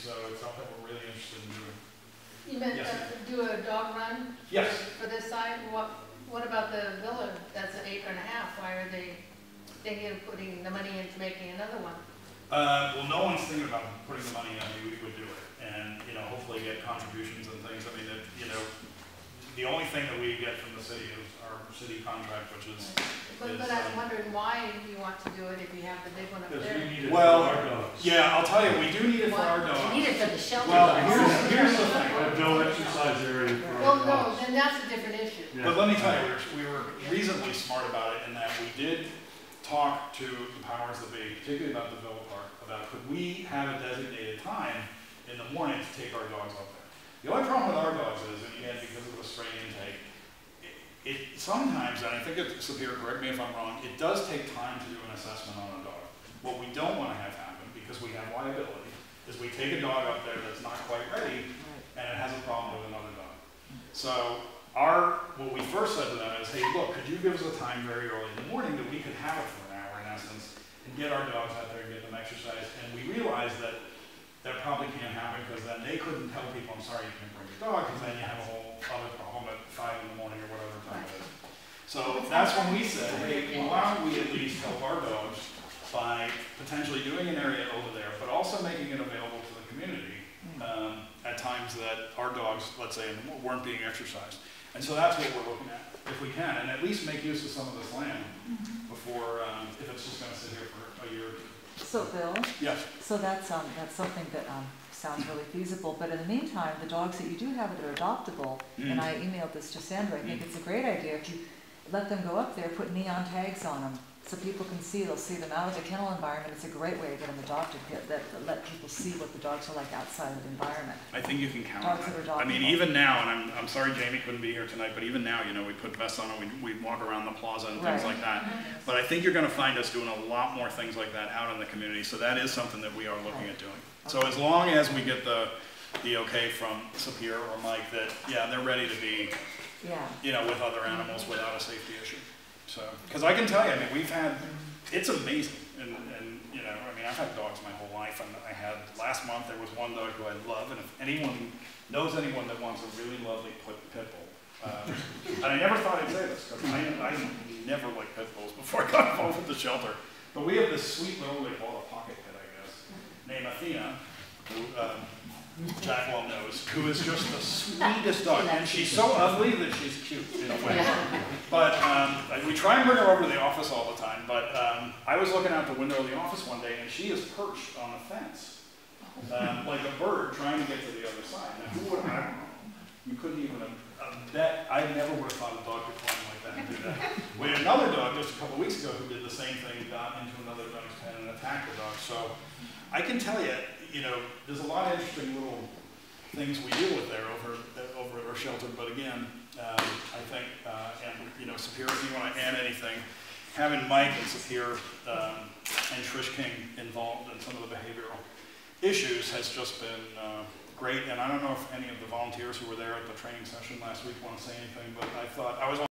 so it's something we're really interested in doing. You meant Yes. do a dog run? Yes. For this side? What about the villa? That's an acre and a half. Why are they thinking of putting the money into making another one? Well, no one's thinking about putting the money in. I mean, we would do it, and hopefully get contributions and things. I mean, the only thing that we get from the city is our city contract, which is. But I'm wondering why you want to do it if you have the big one up there. We need it Well, for our dogs. yeah, I'll tell you, we do need it for our dogs. We need it for the shelter. Well, here's the thing. No exercise area for Well, our no, dogs. then that's a different issue. Yeah. But let me tell you, we were reasonably smart about it in that we did talk to the powers that be, particularly about the Villa Park, about could we have a designated time in the morning to take our dogs up there. The only problem with our dogs is, and again, because of the strain intake, it sometimes, and I think it's Superior, correct me if I'm wrong, it does take time to do an assessment on a dog. What we don't want to have happen, because we have liability, is we take a dog up there that's not quite ready, and it has a problem with another dog. So what we first said to them is, hey, look, could you give us a time very early in the morning that we could have it for an hour in essence, and get our dogs out there and get them exercise. And we realized that probably can't happen because then they couldn't tell people, I'm sorry, you can't bring your dog, because then you have a whole other problem at 5 in the morning or whatever time it is. So that's when we said, hey, well, why don't we at least help our dogs by potentially doing an area over there, but also making it available to the community at times that our dogs, let's say, weren't being exercised. And so that's what we're looking at, if we can, and at least make use of some of this land before, if it's just going to sit here for a year or two. So, Bill? Yes. So that's something that sounds really feasible. But in the meantime, the dogs that you do have that are adoptable, and I emailed this to Sandra, I think it's a great idea if you let them go up there, put neon tags on them, so people can see. They'll see them out of the kennel environment. It's a great way to get them adopted. Let people see what the dogs are like outside of the environment. I think you can count on Dogs that are that. I mean, adoptable. even now, and I'm sorry Jamie couldn't be here tonight, but even now, we put vests on and we walk around the plaza and things like that. But I think you're going to find us doing a lot more things like that out in the community. So that is something that we are looking at doing. So as long as we get the okay from Sapir or Mike that, yeah, they're ready to be, with other animals without a safety issue. So, because I can tell you, I mean, we've had, it's amazing. And I mean, I've had dogs my whole life, and I had, last month there was one dog who I love, and if anyone knows anyone that wants a really lovely pit bull, and I never thought I'd say this, because I never liked pit bulls before I got involved with the shelter, but we have this sweet little, they call it a pocket pit, I guess, named Athena, who Jack well knows, who is just the sweetest dog, and she's so ugly that she's cute in a way. But we try and bring her over to the office all the time, but I was looking out the window of the office one day, and she is perched on the fence, like a bird trying to get to the other side. Now, who would have, you couldn't even bet, I never would have thought a dog could climb like that and do that. We had another dog just a couple weeks ago who did the same thing, got into another dog's pen and attacked the dog. So I can tell you, there's a lot of interesting little things we deal with there over at our shelter, but again, I think, and Sapir, if you want to add anything, having Mike and Sapir and Trish King involved in some of the behavioral issues has just been great. And I don't know if any of the volunteers who were there at the training session last week want to say anything, but I thought I was